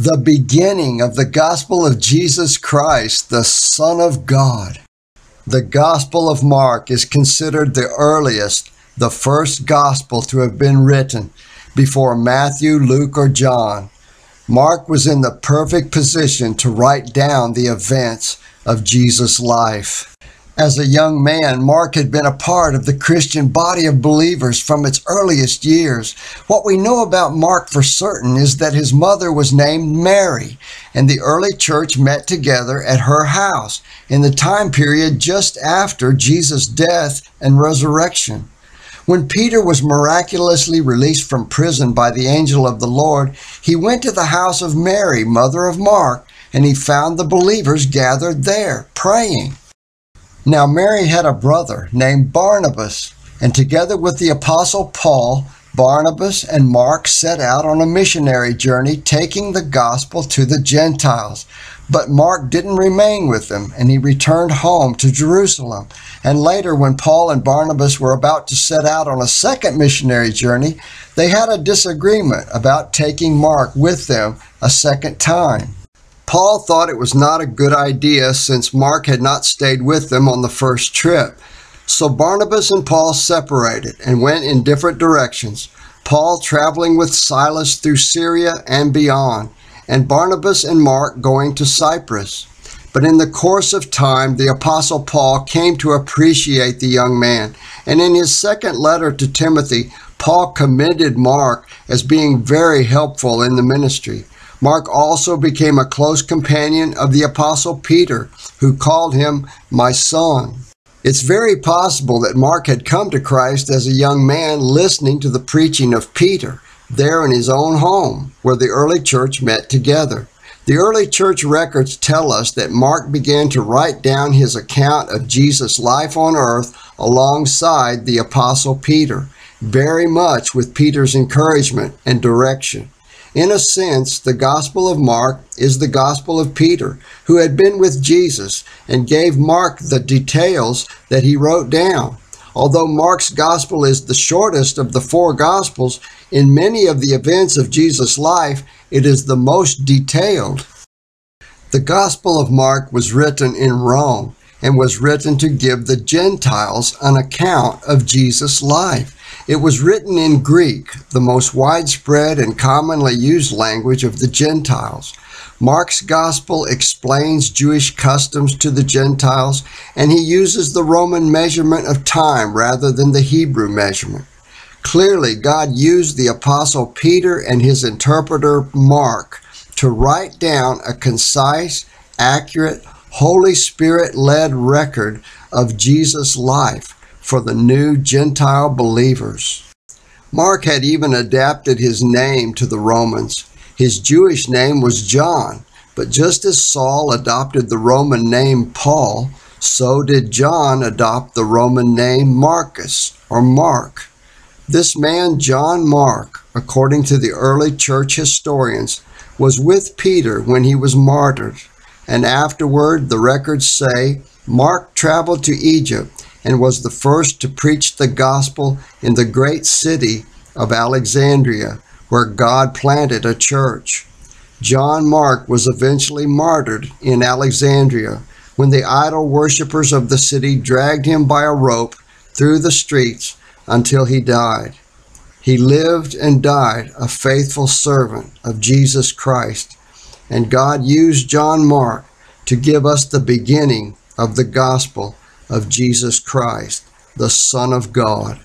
The beginning of the gospel of Jesus Christ, the Son of God. The Gospel of Mark is considered the earliest, the first gospel to have been written before Matthew, Luke, or John. Mark was in the perfect position to write down the events of Jesus' life. As a young man, Mark had been a part of the Christian body of believers from its earliest years. What we know about Mark for certain is that his mother was named Mary, and the early church met together at her house in the time period just after Jesus' death and resurrection. When Peter was miraculously released from prison by the angel of the Lord, he went to the house of Mary, mother of Mark, and he found the believers gathered there, praying. Now Mary had a brother named Barnabas, and together with the apostle Paul, Barnabas and Mark set out on a missionary journey taking the gospel to the Gentiles. But Mark didn't remain with them, and he returned home to Jerusalem. And later, when Paul and Barnabas were about to set out on a second missionary journey, they had a disagreement about taking Mark with them a second time. Paul thought it was not a good idea since Mark had not stayed with them on the first trip. So Barnabas and Paul separated and went in different directions, Paul traveling with Silas through Syria and beyond, and Barnabas and Mark going to Cyprus. But in the course of time, the apostle Paul came to appreciate the young man, and in his second letter to Timothy, Paul commended Mark as being very helpful in the ministry. Mark also became a close companion of the apostle Peter, who called him my son. It's very possible that Mark had come to Christ as a young man listening to the preaching of Peter there in his own home, where the early church met together. The early church records tell us that Mark began to write down his account of Jesus' life on earth alongside the apostle Peter, very much with Peter's encouragement and direction. In a sense, the Gospel of Mark is the Gospel of Peter, who had been with Jesus and gave Mark the details that he wrote down. Although Mark's Gospel is the shortest of the four Gospels, in many of the events of Jesus' life, it is the most detailed. The Gospel of Mark was written in Rome and was written to give the Gentiles an account of Jesus' life. It was written in Greek, the most widespread and commonly used language of the Gentiles. Mark's gospel explains Jewish customs to the Gentiles, and he uses the Roman measurement of time rather than the Hebrew measurement. Clearly, God used the apostle Peter and his interpreter Mark to write down a concise, accurate, Holy Spirit-led record of Jesus' life for the new Gentile believers. Mark had even adapted his name to the Romans. His Jewish name was John, but just as Saul adopted the Roman name Paul, so did John adopt the Roman name Marcus or Mark. This man, John Mark, according to the early church historians, was with Peter when he was martyred, and afterward, the records say, Mark traveled to Egypt and was the first to preach the gospel in the great city of Alexandria, where God planted a church. John Mark was eventually martyred in Alexandria when the idol worshippers of the city dragged him by a rope through the streets until he died. He lived and died a faithful servant of Jesus Christ, and God used John Mark to give us the beginning of the gospel of Jesus Christ, the Son of God.